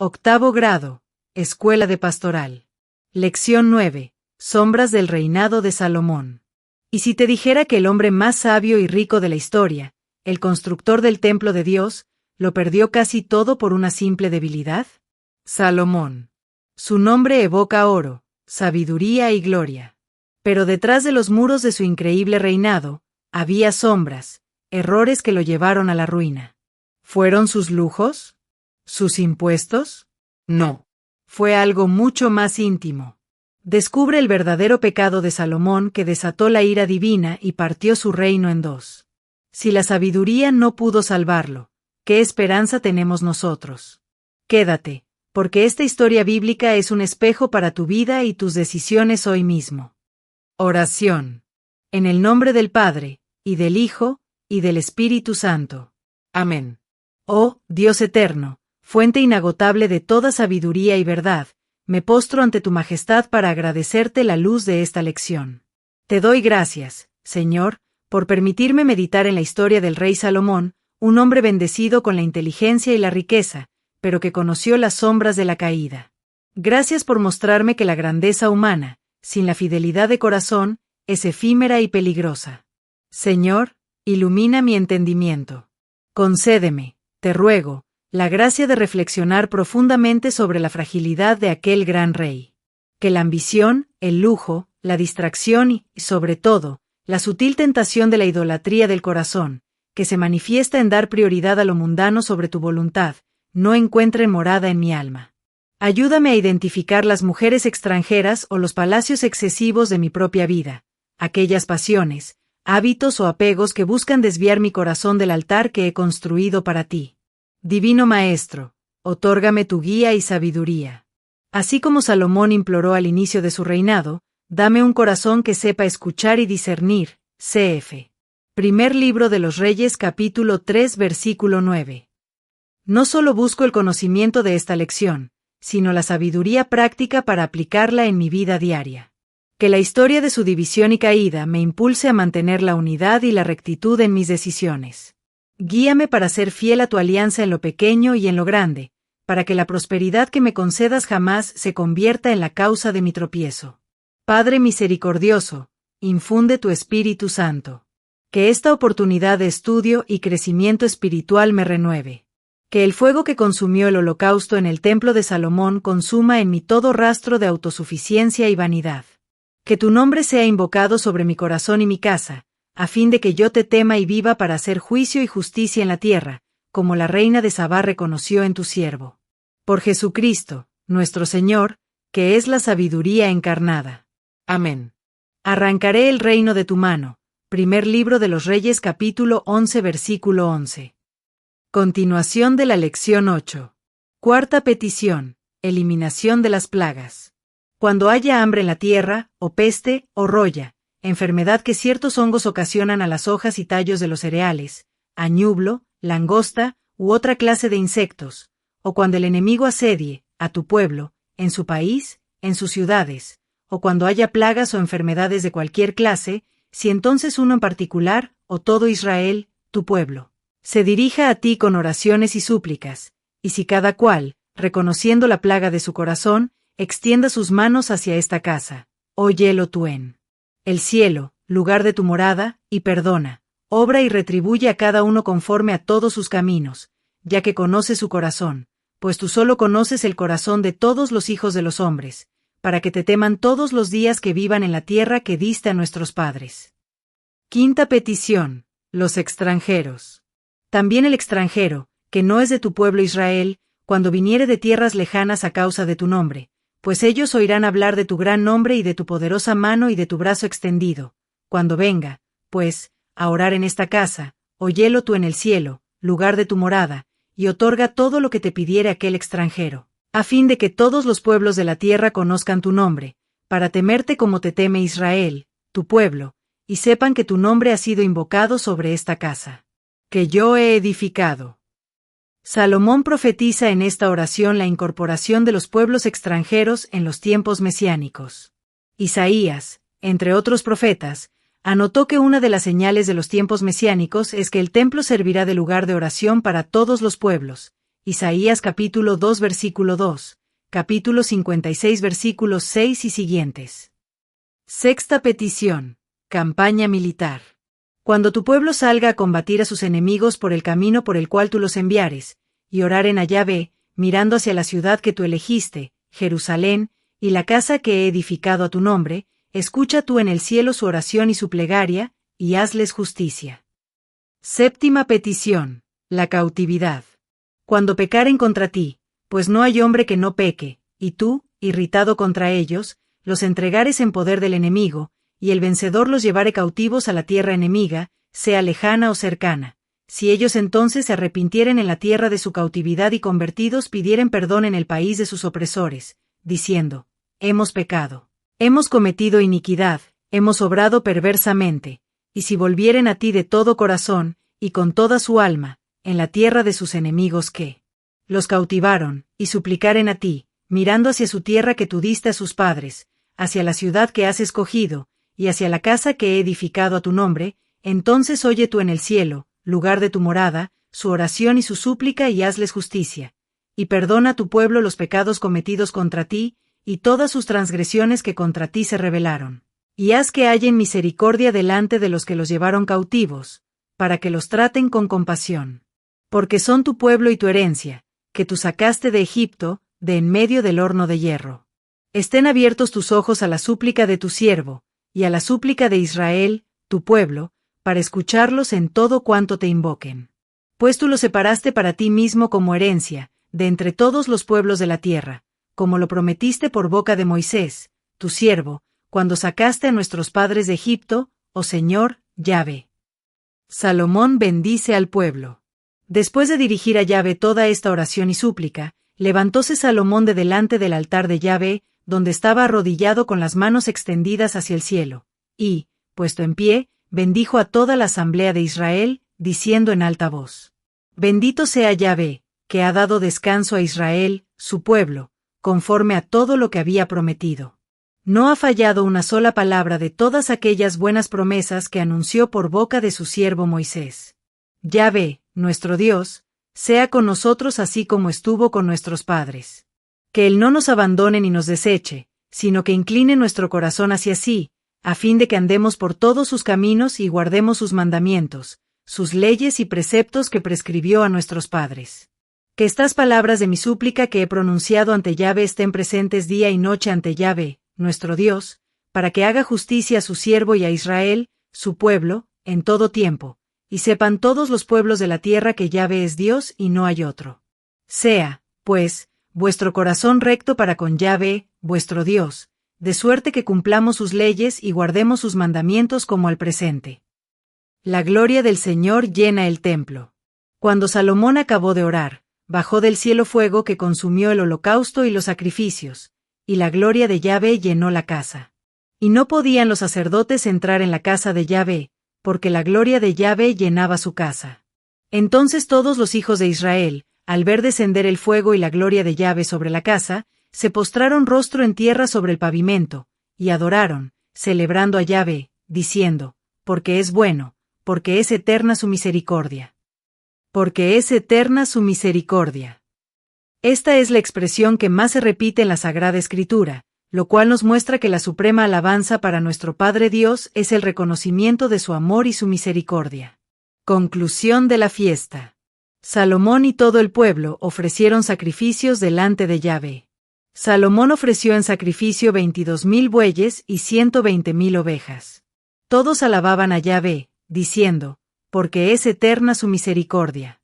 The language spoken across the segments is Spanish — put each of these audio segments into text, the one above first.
Octavo grado. Escuela de Pastoral. Lección 9. Sombras del reinado de Salomón. Y si te dijera que el hombre más sabio y rico de la historia, el constructor del templo de Dios, lo perdió casi todo por una simple debilidad? Salomón. Su nombre evoca oro, sabiduría y gloria. Pero detrás de los muros de su increíble reinado, había sombras, errores que lo llevaron a la ruina. ¿Fueron sus lujos? ¿Sus impuestos? No. Fue algo mucho más íntimo. Descubre el verdadero pecado de Salomón que desató la ira divina y partió su reino en dos. Si la sabiduría no pudo salvarlo, ¿qué esperanza tenemos nosotros? Quédate, porque esta historia bíblica es un espejo para tu vida y tus decisiones hoy mismo. Oración. En el nombre del Padre, y del Hijo, y del Espíritu Santo. Amén. Oh, Dios eterno, fuente inagotable de toda sabiduría y verdad, me postro ante tu majestad para agradecerte la luz de esta lección. Te doy gracias, Señor, por permitirme meditar en la historia del rey Salomón, un hombre bendecido con la inteligencia y la riqueza, pero que conoció las sombras de la caída. Gracias por mostrarme que la grandeza humana, sin la fidelidad de corazón, es efímera y peligrosa. Señor, ilumina mi entendimiento. Concédeme, te ruego, la gracia de reflexionar profundamente sobre la fragilidad de aquel gran rey. Que la ambición, el lujo, la distracción y, sobre todo, la sutil tentación de la idolatría del corazón, que se manifiesta en dar prioridad a lo mundano sobre tu voluntad, no encuentren morada en mi alma. Ayúdame a identificar las mujeres extranjeras o los palacios excesivos de mi propia vida, aquellas pasiones, hábitos o apegos que buscan desviar mi corazón del altar que he construido para ti. Divino Maestro, otórgame tu guía y sabiduría. Así como Salomón imploró al inicio de su reinado, dame un corazón que sepa escuchar y discernir. Cf. Primer libro de los Reyes capítulo 3 versículo 9. No solo busco el conocimiento de esta lección, sino la sabiduría práctica para aplicarla en mi vida diaria. Que la historia de su división y caída me impulse a mantener la unidad y la rectitud en mis decisiones. Guíame para ser fiel a tu alianza en lo pequeño y en lo grande, para que la prosperidad que me concedas jamás se convierta en la causa de mi tropiezo. Padre misericordioso, infunde tu Espíritu Santo. Que esta oportunidad de estudio y crecimiento espiritual me renueve. Que el fuego que consumió el holocausto en el templo de Salomón consuma en mí todo rastro de autosuficiencia y vanidad. Que tu nombre sea invocado sobre mi corazón y mi casa, a fin de que yo te tema y viva para hacer juicio y justicia en la tierra, como la reina de Sabá reconoció en tu siervo. Por Jesucristo, nuestro Señor, que es la sabiduría encarnada. Amén. Arrancaré el reino de tu mano. Primer libro de los Reyes capítulo 11 versículo 11. Continuación de la lección 8. Cuarta petición. Eliminación de las plagas. Cuando haya hambre en la tierra, o peste, o roya, enfermedad que ciertos hongos ocasionan a las hojas y tallos de los cereales, añublo, langosta, u otra clase de insectos, o cuando el enemigo asedie a tu pueblo, en su país, en sus ciudades, o cuando haya plagas o enfermedades de cualquier clase, si entonces uno en particular, o todo Israel, tu pueblo, se dirija a ti con oraciones y súplicas, y si cada cual, reconociendo la plaga de su corazón, extienda sus manos hacia esta casa, óyelo tú en el cielo, lugar de tu morada, y perdona, obra y retribuye a cada uno conforme a todos sus caminos, ya que conoce su corazón, pues tú solo conoces el corazón de todos los hijos de los hombres, para que te teman todos los días que vivan en la tierra que diste a nuestros padres. Quinta petición. Los extranjeros. También el extranjero, que no es de tu pueblo Israel, cuando viniere de tierras lejanas a causa de tu nombre, pues ellos oirán hablar de tu gran nombre y de tu poderosa mano y de tu brazo extendido. Cuando venga, pues, a orar en esta casa, óyelo tú en el cielo, lugar de tu morada, y otorga todo lo que te pidiere aquel extranjero, a fin de que todos los pueblos de la tierra conozcan tu nombre, para temerte como te teme Israel, tu pueblo, y sepan que tu nombre ha sido invocado sobre esta casa, que yo he edificado. Salomón profetiza en esta oración la incorporación de los pueblos extranjeros en los tiempos mesiánicos. Isaías, entre otros profetas, anotó que una de las señales de los tiempos mesiánicos es que el templo servirá de lugar de oración para todos los pueblos, Isaías capítulo 2 versículo 2, capítulo 56 versículos 6 y siguientes. Sexta petición. Campaña militar. Cuando tu pueblo salga a combatir a sus enemigos por el camino por el cual tú los enviares, y oraren a Yahvé, mirando hacia la ciudad que tú elegiste, Jerusalén, y la casa que he edificado a tu nombre, escucha tú en el cielo su oración y su plegaria, y hazles justicia. Séptima petición. La cautividad. Cuando pecaren contra ti, pues no hay hombre que no peque, y tú, irritado contra ellos, los entregares en poder del enemigo, y el vencedor los llevare cautivos a la tierra enemiga, sea lejana o cercana. Si ellos entonces se arrepintieren en la tierra de su cautividad y convertidos pidieren perdón en el país de sus opresores, diciendo, hemos pecado, hemos cometido iniquidad, hemos obrado perversamente, y si volvieren a ti de todo corazón, y con toda su alma, en la tierra de sus enemigos que los cautivaron, y suplicaren a ti, mirando hacia su tierra que tú diste a sus padres, hacia la ciudad que has escogido, y hacia la casa que he edificado a tu nombre, entonces oye tú en el cielo, lugar de tu morada, su oración y su súplica y hazles justicia. Y perdona a tu pueblo los pecados cometidos contra ti, y todas sus transgresiones que contra ti se rebelaron. Y haz que hallen misericordia delante de los que los llevaron cautivos, para que los traten con compasión. Porque son tu pueblo y tu herencia, que tú sacaste de Egipto, de en medio del horno de hierro. Estén abiertos tus ojos a la súplica de tu siervo, y a la súplica de Israel, tu pueblo, para escucharlos en todo cuanto te invoquen. Pues tú los separaste para ti mismo como herencia, de entre todos los pueblos de la tierra, como lo prometiste por boca de Moisés, tu siervo, cuando sacaste a nuestros padres de Egipto, oh Señor, Yahvé. Salomón bendice al pueblo. Después de dirigir a Yahvé toda esta oración y súplica, levantóse Salomón de delante del altar de Yahvé, donde estaba arrodillado con las manos extendidas hacia el cielo, y, puesto en pie, bendijo a toda la asamblea de Israel, diciendo en alta voz: Bendito sea Yahvé, que ha dado descanso a Israel, su pueblo, conforme a todo lo que había prometido. No ha fallado una sola palabra de todas aquellas buenas promesas que anunció por boca de su siervo Moisés. Yahvé, nuestro Dios, sea con nosotros así como estuvo con nuestros padres. Que Él no nos abandone ni nos deseche, sino que incline nuestro corazón hacia sí, a fin de que andemos por todos sus caminos y guardemos sus mandamientos, sus leyes y preceptos que prescribió a nuestros padres. Que estas palabras de mi súplica que he pronunciado ante Yahvé estén presentes día y noche ante Yahvé, nuestro Dios, para que haga justicia a su siervo y a Israel, su pueblo, en todo tiempo, y sepan todos los pueblos de la tierra que Yahvé es Dios y no hay otro. Sea, pues, vuestro corazón recto para con Yahvé, vuestro Dios, de suerte que cumplamos sus leyes y guardemos sus mandamientos como al presente. La gloria del Señor llena el templo. Cuando Salomón acabó de orar, bajó del cielo fuego que consumió el holocausto y los sacrificios, y la gloria de Yahvé llenó la casa. Y no podían los sacerdotes entrar en la casa de Yahvé, porque la gloria de Yahvé llenaba su casa. Entonces todos los hijos de Israel, al ver descender el fuego y la gloria de Yahvé sobre la casa, se postraron rostro en tierra sobre el pavimento, y adoraron, celebrando a Yahvé, diciendo: porque es bueno, porque es eterna su misericordia. Porque es eterna su misericordia. Esta es la expresión que más se repite en la Sagrada Escritura, lo cual nos muestra que la suprema alabanza para nuestro Padre Dios es el reconocimiento de su amor y su misericordia. Conclusión de la fiesta. Salomón y todo el pueblo ofrecieron sacrificios delante de Yahvé. Salomón ofreció en sacrificio 22,000 bueyes y 120,000 ovejas. Todos alababan a Yahvé, diciendo: porque es eterna su misericordia.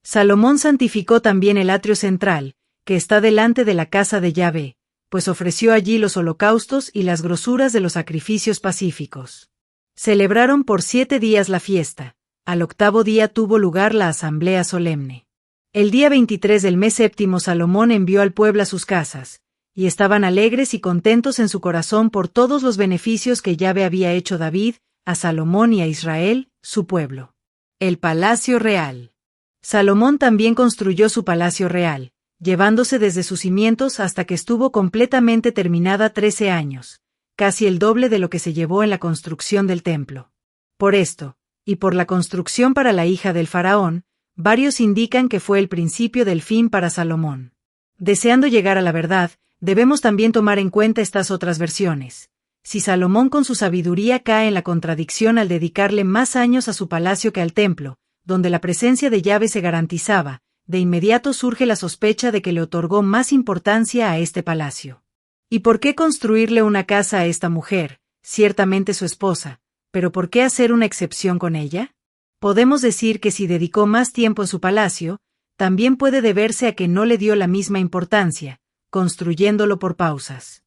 Salomón santificó también el atrio central, que está delante de la casa de Yahvé, pues ofreció allí los holocaustos y las grosuras de los sacrificios pacíficos. Celebraron por 7 días la fiesta. Al 8º día tuvo lugar la asamblea solemne. El día 23 del mes séptimo Salomón envió al pueblo a sus casas, y estaban alegres y contentos en su corazón por todos los beneficios que Yahvé había hecho David, a Salomón y a Israel, su pueblo. El palacio real. Salomón también construyó su palacio real, llevándose desde sus cimientos hasta que estuvo completamente terminada 13 años, casi el doble de lo que se llevó en la construcción del templo. Por esto, y por la construcción para la hija del faraón, varios indican que fue el principio del fin para Salomón. Deseando llegar a la verdad, debemos también tomar en cuenta estas otras versiones. Si Salomón con su sabiduría cae en la contradicción al dedicarle más años a su palacio que al templo, donde la presencia de Yahvé se garantizaba, de inmediato surge la sospecha de que le otorgó más importancia a este palacio. ¿Y por qué construirle una casa a esta mujer, ciertamente su esposa, pero por qué hacer una excepción con ella? Podemos decir que si dedicó más tiempo en su palacio, también puede deberse a que no le dio la misma importancia, construyéndolo por pausas.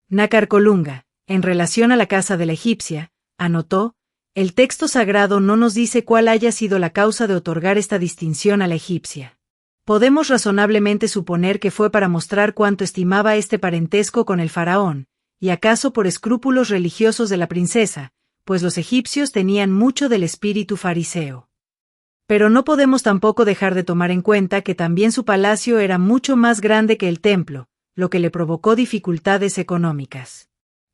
Nácar Colunga, en relación a la casa de la egipcia, anotó: el texto sagrado no nos dice cuál haya sido la causa de otorgar esta distinción a la egipcia. Podemos razonablemente suponer que fue para mostrar cuánto estimaba este parentesco con el faraón, y acaso por escrúpulos religiosos de la princesa, pues los egipcios tenían mucho del espíritu fariseo. Pero no podemos tampoco dejar de tomar en cuenta que también su palacio era mucho más grande que el templo, lo que le provocó dificultades económicas.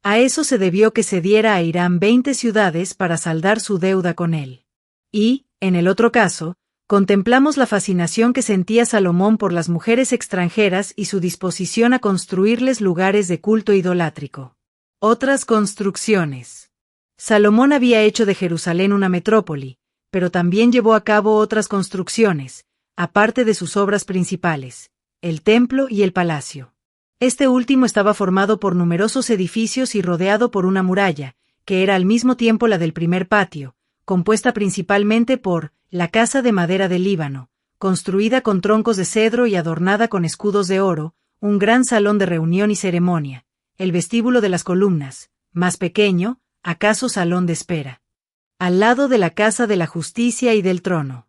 A eso se debió que cediera a Hiram 20 ciudades para saldar su deuda con él. Y, en el otro caso, contemplamos la fascinación que sentía Salomón por las mujeres extranjeras y su disposición a construirles lugares de culto idolátrico. Otras construcciones. Salomón había hecho de Jerusalén una metrópoli, pero también llevó a cabo otras construcciones, aparte de sus obras principales, el templo y el palacio. Este último estaba formado por numerosos edificios y rodeado por una muralla, que era al mismo tiempo la del primer patio, compuesta principalmente por la casa de madera del Líbano, construida con troncos de cedro y adornada con escudos de oro, un gran salón de reunión y ceremonia, el vestíbulo de las columnas, más pequeño, acaso salón de espera, al lado de la casa de la justicia y del trono.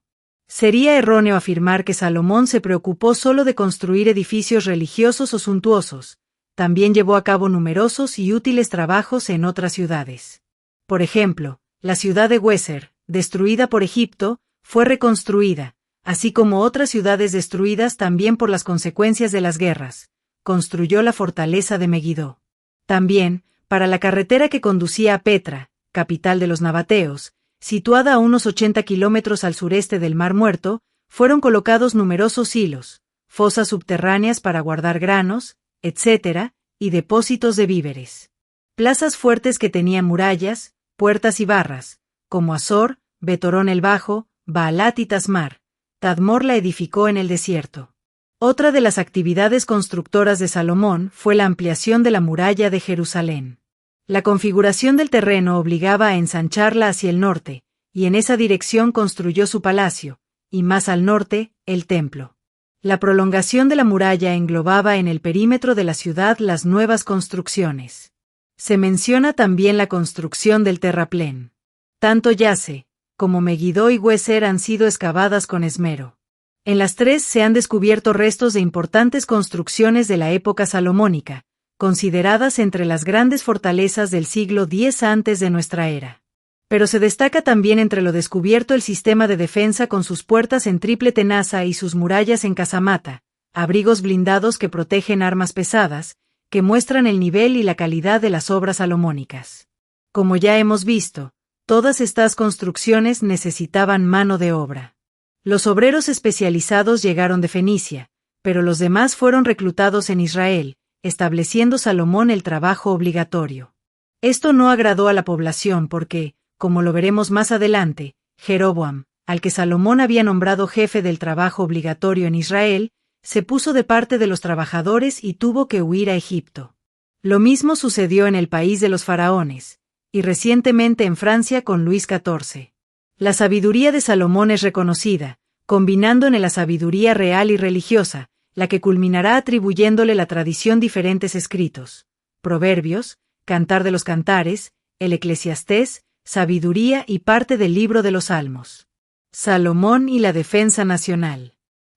Sería erróneo afirmar que Salomón se preocupó solo de construir edificios religiosos o suntuosos, también llevó a cabo numerosos y útiles trabajos en otras ciudades. Por ejemplo, la ciudad de Gezer, destruida por Egipto, fue reconstruida, así como otras ciudades destruidas también por las consecuencias de las guerras. Construyó la fortaleza de Megiddo. También, para la carretera que conducía a Petra, capital de los nabateos, situada a unos 80 kilómetros al sureste del Mar Muerto, fueron colocados numerosos hilos, fosas subterráneas para guardar granos, etc., y depósitos de víveres. Plazas fuertes que tenían murallas, puertas y barras, como Azor, Betorón el Bajo, Baalat y Tasmar. Tadmor la edificó en el desierto. Otra de las actividades constructoras de Salomón fue la ampliación de la muralla de Jerusalén. La configuración del terreno obligaba a ensancharla hacia el norte, y en esa dirección construyó su palacio, y más al norte, el templo. La prolongación de la muralla englobaba en el perímetro de la ciudad las nuevas construcciones. Se menciona también la construcción del terraplén. Tanto Yace, como Megiddo y Gezer han sido excavadas con esmero. En las tres se han descubierto restos de importantes construcciones de la época salomónica, consideradas entre las grandes fortalezas del siglo X antes de nuestra era. Pero se destaca también entre lo descubierto el sistema de defensa con sus puertas en triple tenaza y sus murallas en casamata, abrigos blindados que protegen armas pesadas, que muestran el nivel y la calidad de las obras salomónicas. Como ya hemos visto, todas estas construcciones necesitaban mano de obra. Los obreros especializados llegaron de Fenicia, pero los demás fueron reclutados en Israel, estableciendo Salomón el trabajo obligatorio. Esto no agradó a la población porque, como lo veremos más adelante, Jeroboam, al que Salomón había nombrado jefe del trabajo obligatorio en Israel, se puso de parte de los trabajadores y tuvo que huir a Egipto. Lo mismo sucedió en el país de los faraones, y recientemente en Francia con Luis XIV. La sabiduría de Salomón es reconocida, combinando en él la sabiduría real y religiosa, la que culminará atribuyéndole la tradición diferentes escritos: Proverbios, Cantar de los Cantares, el Eclesiastés, Sabiduría y parte del libro de los Salmos. Salomón y la defensa nacional.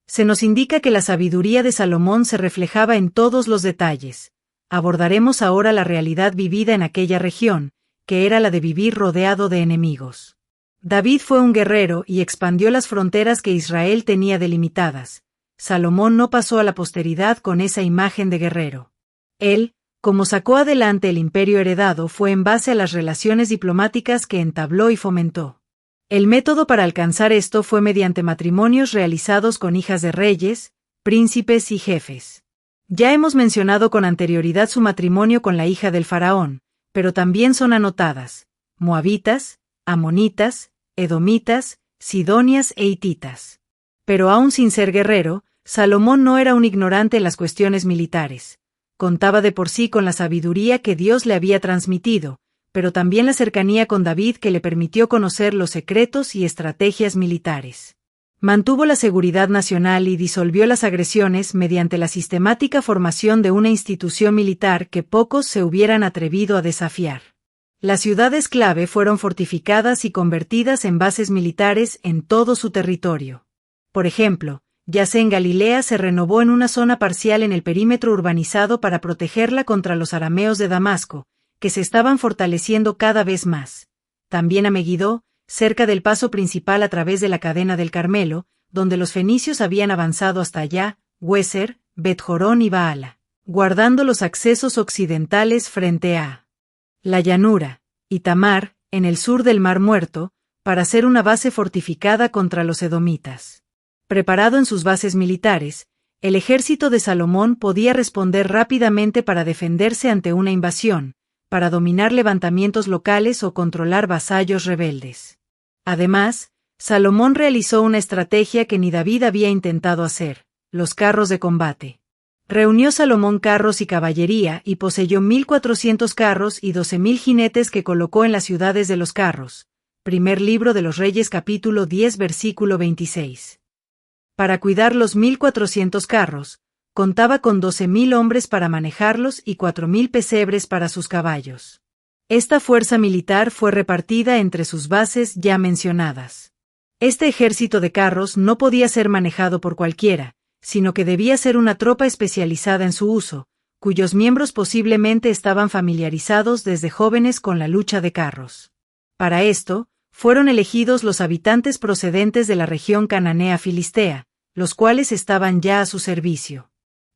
Se nos indica que la sabiduría de Salomón se reflejaba en todos los detalles. Abordaremos ahora la realidad vivida en aquella región, que era la de vivir rodeado de enemigos. David fue un guerrero y expandió las fronteras que Israel tenía delimitadas. Salomón no pasó a la posteridad con esa imagen de guerrero. Él, como sacó adelante el imperio heredado, fue en base a las relaciones diplomáticas que entabló y fomentó. El método para alcanzar esto fue mediante matrimonios realizados con hijas de reyes, príncipes y jefes. Ya hemos mencionado con anterioridad su matrimonio con la hija del faraón, pero también son anotadas moabitas, amonitas, edomitas, sidonias e hititas. Pero aún sin ser guerrero, Salomón no era un ignorante en las cuestiones militares. Contaba de por sí con la sabiduría que Dios le había transmitido, pero también la cercanía con David que le permitió conocer los secretos y estrategias militares. Mantuvo la seguridad nacional y disolvió las agresiones mediante la sistemática formación de una institución militar que pocos se hubieran atrevido a desafiar. Las ciudades clave fueron fortificadas y convertidas en bases militares en todo su territorio. Por ejemplo, Yace en Galilea se renovó en una zona parcial en el perímetro urbanizado para protegerla contra los arameos de Damasco, que se estaban fortaleciendo cada vez más. También a Megiddo, cerca del paso principal a través de la cadena del Carmelo, donde los fenicios habían avanzado hasta allá, Hueser, Bet-Jorón y Baala, guardando los accesos occidentales frente a la llanura, y Tamar, en el sur del Mar Muerto, para hacer una base fortificada contra los edomitas. Preparado en sus bases militares, el ejército de Salomón podía responder rápidamente para defenderse ante una invasión, para dominar levantamientos locales o controlar vasallos rebeldes. Además, Salomón realizó una estrategia que ni David había intentado hacer: los carros de combate. Reunió Salomón carros y caballería y poseyó 1.400 carros y 12.000 jinetes que colocó en las ciudades de los carros. Primer libro de los Reyes capítulo 10 versículo 26. Para cuidar los 1.400 carros, contaba con 12.000 hombres para manejarlos y 4.000 pesebres para sus caballos. Esta fuerza militar fue repartida entre sus bases ya mencionadas. Este ejército de carros no podía ser manejado por cualquiera, sino que debía ser una tropa especializada en su uso, cuyos miembros posiblemente estaban familiarizados desde jóvenes con la lucha de carros. Para esto, fueron elegidos los habitantes procedentes de la región cananea filistea, los cuales estaban ya a su servicio.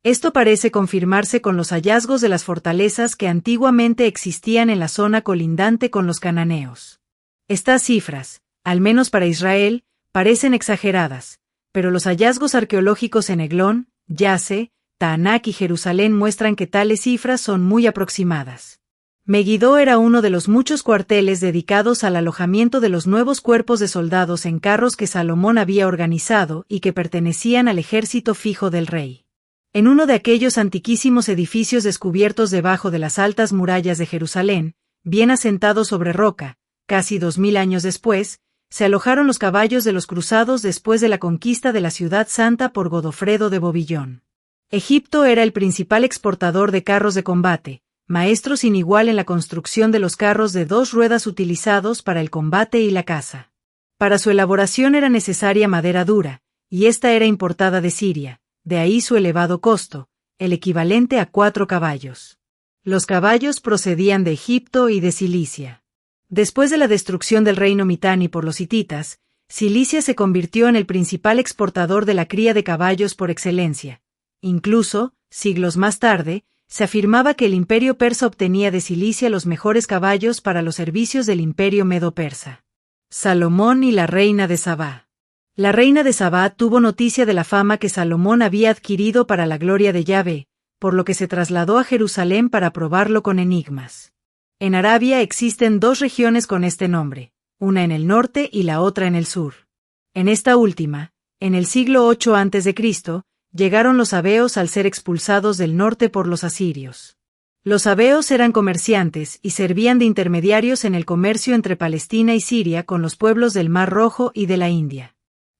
Esto parece confirmarse con los hallazgos de las fortalezas que antiguamente existían en la zona colindante con los cananeos. Estas cifras, al menos para Israel, parecen exageradas, pero los hallazgos arqueológicos en Eglón, Yace, Taanac y Jerusalén muestran que tales cifras son muy aproximadas. Megiddo era uno de los muchos cuarteles dedicados al alojamiento de los nuevos cuerpos de soldados en carros que Salomón había organizado y que pertenecían al ejército fijo del rey. En uno de aquellos antiquísimos edificios descubiertos debajo de las altas murallas de Jerusalén, bien asentados sobre roca, casi 2000 años después, se alojaron los caballos de los cruzados después de la conquista de la ciudad santa por Godofredo de Bobillón. Egipto era el principal exportador de carros de combate, maestro sin igual en la construcción de los carros de 2 ruedas utilizados para el combate y la caza. Para su elaboración era necesaria madera dura, y esta era importada de Siria, de ahí su elevado costo, el equivalente a 4 caballos. Los caballos procedían de Egipto y de Cilicia. Después de la destrucción del reino Mitanni por los hititas, Cilicia se convirtió en el principal exportador de la cría de caballos por excelencia. Incluso, siglos más tarde, se afirmaba que el imperio persa obtenía de Cilicia los mejores caballos para los servicios del imperio medo-persa. Salomón y la reina de Sabá. La reina de Sabá tuvo noticia de la fama que Salomón había adquirido para la gloria de Yahvé, por lo que se trasladó a Jerusalén para probarlo con enigmas. En Arabia existen 2 regiones con este nombre, una en el norte y la otra en el sur. En esta última, en el siglo 8 a.C., llegaron los sabeos al ser expulsados del norte por los asirios. Los sabeos eran comerciantes y servían de intermediarios en el comercio entre Palestina y Siria con los pueblos del Mar Rojo y de la India.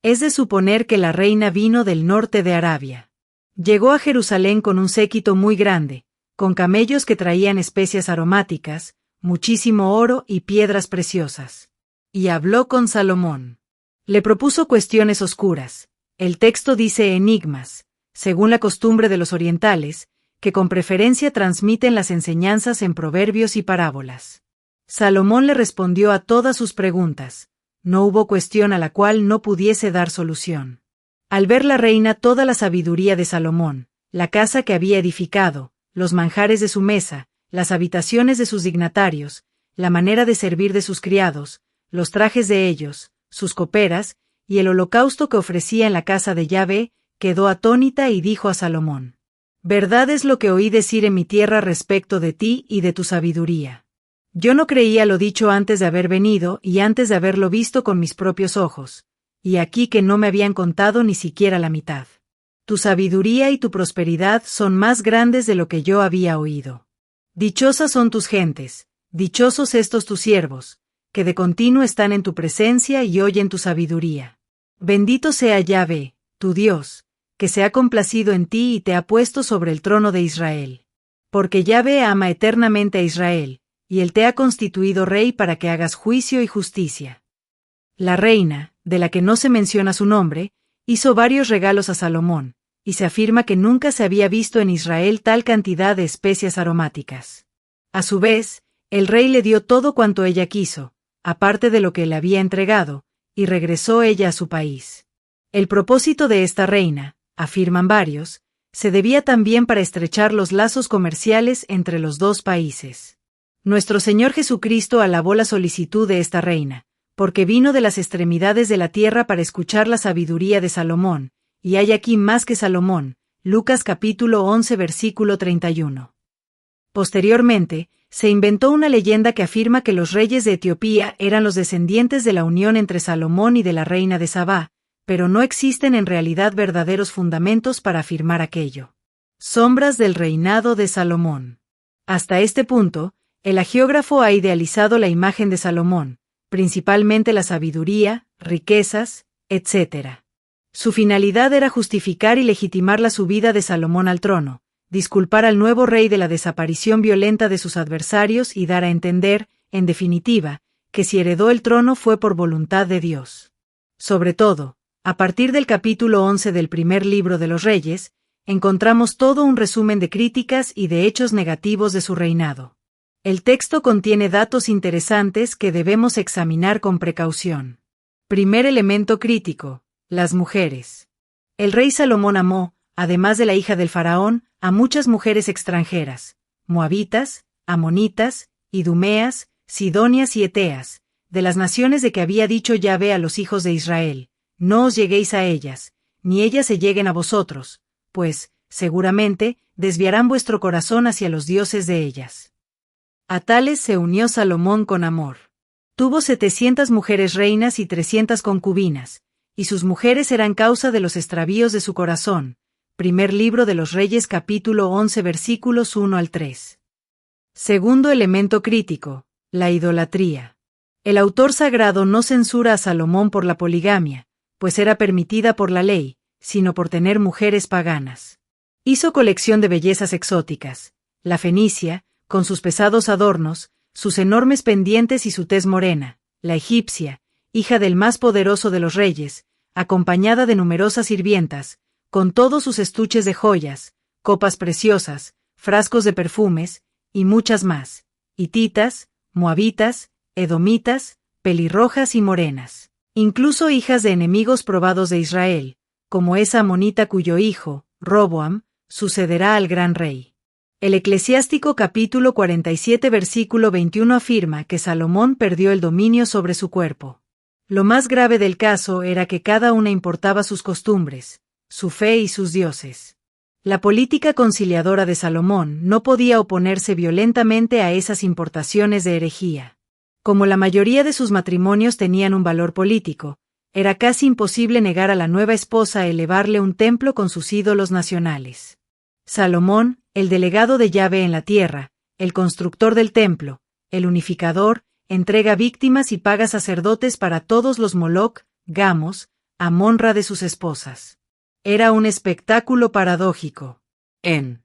Es de suponer que la reina vino del norte de Arabia. Llegó a Jerusalén con un séquito muy grande, con camellos que traían especias aromáticas, muchísimo oro y piedras preciosas. Y habló con Salomón. Le propuso cuestiones oscuras. El texto dice enigmas, según la costumbre de los orientales, que con preferencia transmiten las enseñanzas en proverbios y parábolas. Salomón le respondió a todas sus preguntas. No hubo cuestión a la cual no pudiese dar solución. Al ver la reina toda la sabiduría de Salomón, la casa que había edificado, los manjares de su mesa, las habitaciones de sus dignatarios, la manera de servir de sus criados, los trajes de ellos, sus coperas, y el holocausto que ofrecía en la casa de Yahvé, quedó atónita y dijo a Salomón: «Verdad es lo que oí decir en mi tierra respecto de ti y de tu sabiduría. Yo no creía lo dicho antes de haber venido y antes de haberlo visto con mis propios ojos, y aquí que no me habían contado ni siquiera la mitad. Tu sabiduría y tu prosperidad son más grandes de lo que yo había oído. Dichosas son tus gentes, dichosos estos tus siervos, que de continuo están en tu presencia y oyen tu sabiduría. Bendito sea Yahvé, tu Dios, que se ha complacido en ti y te ha puesto sobre el trono de Israel. Porque Yahvé ama eternamente a Israel, y él te ha constituido rey para que hagas juicio y justicia». La reina, de la que no se menciona su nombre, hizo varios regalos a Salomón, y se afirma que nunca se había visto en Israel tal cantidad de especias aromáticas. A su vez, el rey le dio todo cuanto ella quiso, aparte de lo que le había entregado, y regresó ella a su país. El propósito de esta reina, afirman varios, se debía también para estrechar los lazos comerciales entre los dos países. Nuestro Señor Jesucristo alabó la solicitud de esta reina, porque vino de las extremidades de la tierra para escuchar la sabiduría de Salomón, y hay aquí más que Salomón. Lucas capítulo 11 versículo 31. Posteriormente, se inventó una leyenda que afirma que los reyes de Etiopía eran los descendientes de la unión entre Salomón y de la reina de Sabá, pero no existen en realidad verdaderos fundamentos para afirmar aquello. Sombras del reinado de Salomón. Hasta este punto, el hagiógrafo ha idealizado la imagen de Salomón, principalmente la sabiduría, riquezas, etc. Su finalidad era justificar y legitimar la subida de Salomón al trono, disculpar al nuevo rey de la desaparición violenta de sus adversarios y dar a entender, en definitiva, que si heredó el trono fue por voluntad de Dios. Sobre todo, a partir del capítulo 11 del primer libro de los Reyes, encontramos todo un resumen de críticas y de hechos negativos de su reinado. El texto contiene datos interesantes que debemos examinar con precaución. Primer elemento crítico: las mujeres. El rey Salomón amó, además de la hija del faraón, a muchas mujeres extranjeras: moabitas, amonitas, idumeas, sidonias y eteas, de las naciones de que había dicho Yahvé a los hijos de Israel: no os lleguéis a ellas, ni ellas se lleguen a vosotros, pues, seguramente, desviarán vuestro corazón hacia los dioses de ellas. A tales se unió Salomón con amor. Tuvo 700 mujeres reinas y 300 concubinas, y sus mujeres eran causa de los extravíos de su corazón. Primer libro de los Reyes capítulo 11 versículos 1 al 3. Segundo elemento crítico: la idolatría. El autor sagrado no censura a Salomón por la poligamia, pues era permitida por la ley, sino por tener mujeres paganas. Hizo colección de bellezas exóticas: la fenicia, con sus pesados adornos, sus enormes pendientes y su tez morena; la egipcia, hija del más poderoso de los reyes, acompañada de numerosas sirvientas, con todos sus estuches de joyas, copas preciosas, frascos de perfumes, y muchas más; hititas, moabitas, edomitas, pelirrojas y morenas, incluso hijas de enemigos probados de Israel, como esa amonita cuyo hijo, Roboam, sucederá al gran rey. El Eclesiástico capítulo 47 versículo 21 afirma que Salomón perdió el dominio sobre su cuerpo. Lo más grave del caso era que cada una importaba sus costumbres, su fe y sus dioses. La política conciliadora de Salomón no podía oponerse violentamente a esas importaciones de herejía. Como la mayoría de sus matrimonios tenían un valor político, era casi imposible negar a la nueva esposa a elevarle un templo con sus ídolos nacionales. Salomón, el delegado de Yahvé en la tierra, el constructor del templo, el unificador, entrega víctimas y paga sacerdotes para todos los Moloc, Gamos, Amon-Ra de sus esposas. Era un espectáculo paradójico. En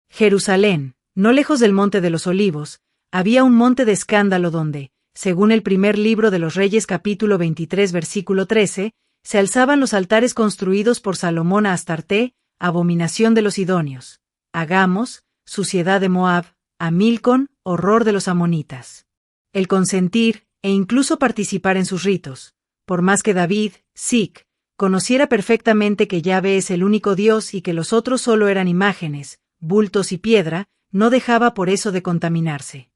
Jerusalén, no lejos del Monte de los Olivos, había un monte de escándalo donde, según el primer libro de los Reyes capítulo 23 versículo 13, se alzaban los altares construidos por Salomón a Astarté, abominación de los sidonios; a Gamos, suciedad de Moab; a Milcón, horror de los amonitas. El consentir, e incluso participar en sus ritos, por más que David, Sic, conociera perfectamente que Yahvé es el único Dios y que los otros solo eran imágenes, bultos y piedra, no dejaba por eso de contaminarse.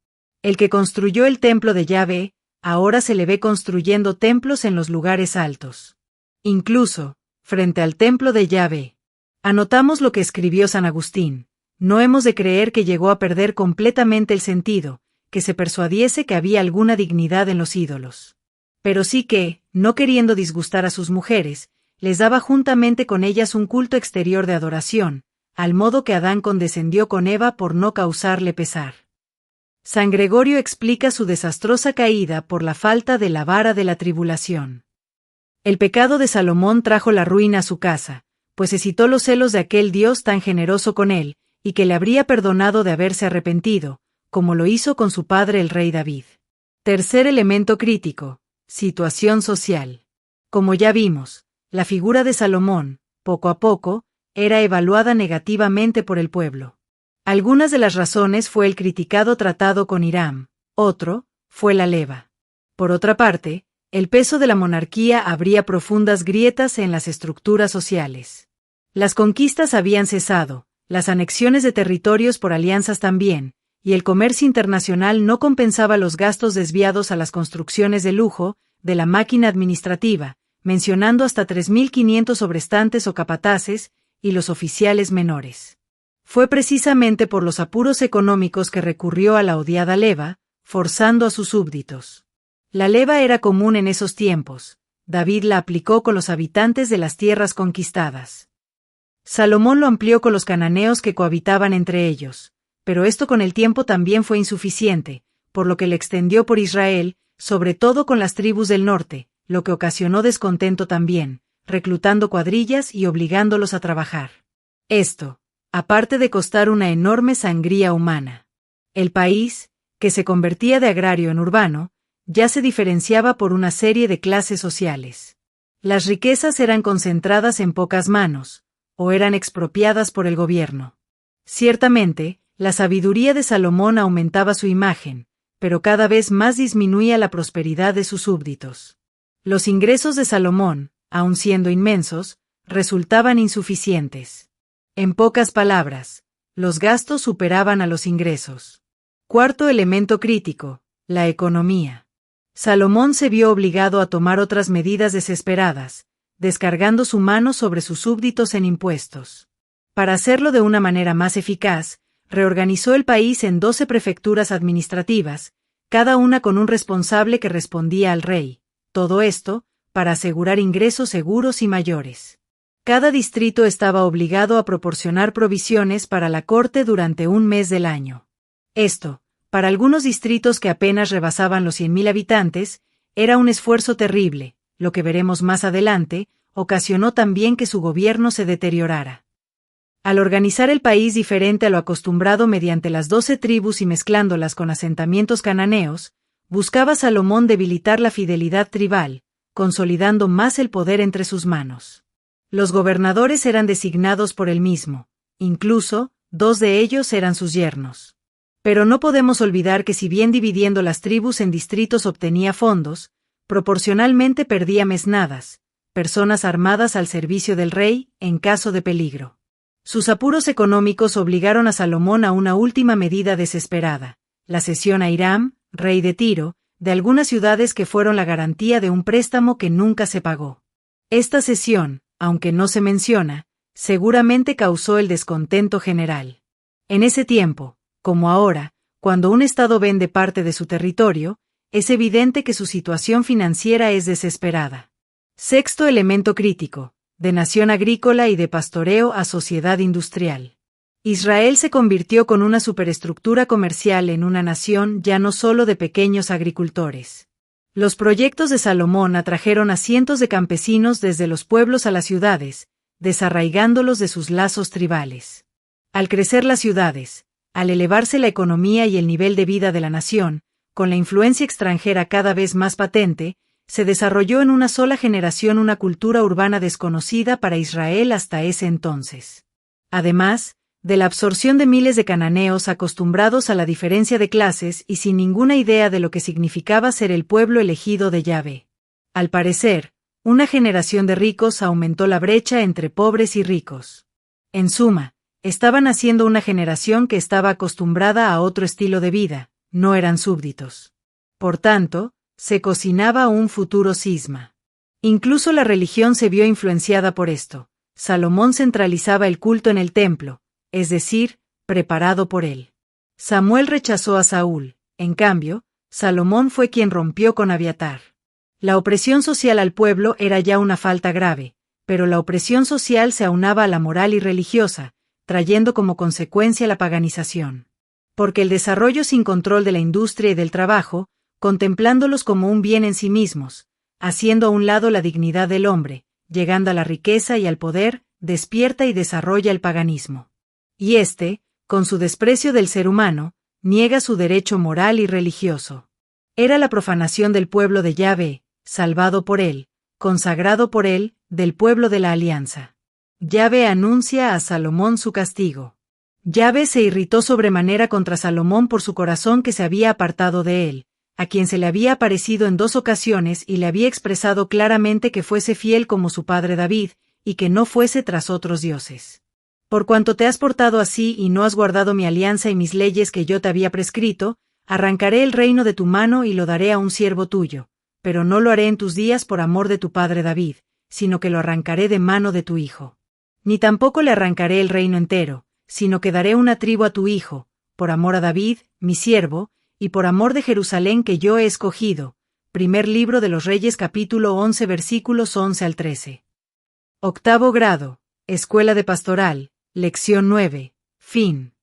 El que construyó el templo de Yahvé, ahora se le ve construyendo templos en los lugares altos. Incluso, frente al templo de Yahvé. Anotamos lo que escribió San Agustín: no hemos de creer que llegó a perder completamente el sentido, que se persuadiese que había alguna dignidad en los ídolos. Pero sí que, no queriendo disgustar a sus mujeres, les daba juntamente con ellas un culto exterior de adoración, al modo que Adán condescendió con Eva por no causarle pesar. San Gregorio explica su desastrosa caída por la falta de la vara de la tribulación. El pecado de Salomón trajo la ruina a su casa, pues excitó los celos de aquel Dios tan generoso con él, y que le habría perdonado de haberse arrepentido, como lo hizo con su padre el rey David. Tercer elemento crítico: situación social. Como ya vimos, la figura de Salomón, poco a poco, era evaluada negativamente por el pueblo. Algunas de las razones fue el criticado tratado con Hiram, otro, fue la leva. Por otra parte, el peso de la monarquía abría profundas grietas en las estructuras sociales. Las conquistas habían cesado, las anexiones de territorios por alianzas también, y el comercio internacional no compensaba los gastos desviados a las construcciones de lujo de la máquina administrativa, mencionando hasta 3.500 sobrestantes o capataces, y los oficiales menores. Fue precisamente por los apuros económicos que recurrió a la odiada leva, forzando a sus súbditos. La leva era común en esos tiempos. David la aplicó con los habitantes de las tierras conquistadas. Salomón lo amplió con los cananeos que cohabitaban entre ellos, pero esto con el tiempo también fue insuficiente, por lo que le extendió por Israel, sobre todo con las tribus del norte, lo que ocasionó descontento también, reclutando cuadrillas y obligándolos a trabajar. Esto, aparte de costar una enorme sangría humana. El país, que se convertía de agrario en urbano, ya se diferenciaba por una serie de clases sociales. Las riquezas eran concentradas en pocas manos, o eran expropiadas por el gobierno. Ciertamente, la sabiduría de Salomón aumentaba su imagen, pero cada vez más disminuía la prosperidad de sus súbditos. Los ingresos de Salomón, aun siendo inmensos, resultaban insuficientes. En pocas palabras, los gastos superaban a los ingresos. Cuarto elemento crítico: la economía. Salomón se vio obligado a tomar otras medidas desesperadas, descargando su mano sobre sus súbditos en impuestos. Para hacerlo de una manera más eficaz, reorganizó el país en 12 prefecturas administrativas, cada una con un responsable que respondía al rey. Todo esto, para asegurar ingresos seguros y mayores. Cada distrito estaba obligado a proporcionar provisiones para la corte durante un mes del año. Esto, para algunos distritos que apenas rebasaban los 100.000 habitantes, era un esfuerzo terrible. Lo que veremos más adelante, ocasionó también que su gobierno se deteriorara. Al organizar el país diferente a lo acostumbrado mediante las 12 tribus y mezclándolas con asentamientos cananeos, buscaba Salomón debilitar la fidelidad tribal, consolidando más el poder entre sus manos. Los gobernadores eran designados por él mismo, incluso, 2 de ellos eran sus yernos. Pero no podemos olvidar que si bien dividiendo las tribus en distritos obtenía fondos, proporcionalmente perdía mesnadas, personas armadas al servicio del rey, en caso de peligro. Sus apuros económicos obligaron a Salomón a una última medida desesperada: la cesión a Hiram, rey de Tiro, de algunas ciudades que fueron la garantía de un préstamo que nunca se pagó. Esta cesión, aunque no se menciona, seguramente causó el descontento general. En ese tiempo, como ahora, cuando un estado vende parte de su territorio, es evidente que su situación financiera es desesperada. Sexto elemento crítico: de nación agrícola y de pastoreo a sociedad industrial. Israel se convirtió con una superestructura comercial en una nación ya no solo de pequeños agricultores. Los proyectos de Salomón atrajeron a cientos de campesinos desde los pueblos a las ciudades, desarraigándolos de sus lazos tribales. Al crecer las ciudades, al elevarse la economía y el nivel de vida de la nación, con la influencia extranjera cada vez más patente, se desarrolló en una sola generación una cultura urbana desconocida para Israel hasta ese entonces. Además, de la absorción de miles de cananeos acostumbrados a la diferencia de clases y sin ninguna idea de lo que significaba ser el pueblo elegido de Yahvé. Al parecer, una generación de ricos aumentó la brecha entre pobres y ricos. En suma, estaba naciendo una generación que estaba acostumbrada a otro estilo de vida, no eran súbditos. Por tanto, Se cocinaba un futuro cisma. Incluso la religión se vio influenciada por esto. Salomón centralizaba el culto en el templo, es decir, preparado por él. Samuel rechazó a Saúl, en cambio, Salomón fue quien rompió con Abiatar. La opresión social al pueblo era ya una falta grave, pero la opresión social se aunaba a la moral y religiosa, trayendo como consecuencia la paganización. Porque el desarrollo sin control de la industria y del trabajo, contemplándolos como un bien en sí mismos, haciendo a un lado la dignidad del hombre, llegando a la riqueza y al poder, despierta y desarrolla el paganismo. Y éste, con su desprecio del ser humano, niega su derecho moral y religioso. Era la profanación del pueblo de Yahvé, salvado por él, consagrado por él, del pueblo de la alianza. Yahvé anuncia a Salomón su castigo. Yahvé se irritó sobremanera contra Salomón por su corazón que se había apartado de él, a quien se le había aparecido en 2 ocasiones y le había expresado claramente que fuese fiel como su padre David, y que no fuese tras otros dioses. Por cuanto te has portado así y no has guardado mi alianza y mis leyes que yo te había prescrito, arrancaré el reino de tu mano y lo daré a un siervo tuyo, pero no lo haré en tus días por amor de tu padre David, sino que lo arrancaré de mano de tu hijo. Ni tampoco le arrancaré el reino entero, sino que daré una tribu a tu hijo, por amor a David, mi siervo, y por amor de Jerusalén que yo he escogido. Primer libro de los Reyes capítulo 11 versículos 11 al 13. Octavo grado, Escuela de Pastoral, Lección 9, fin.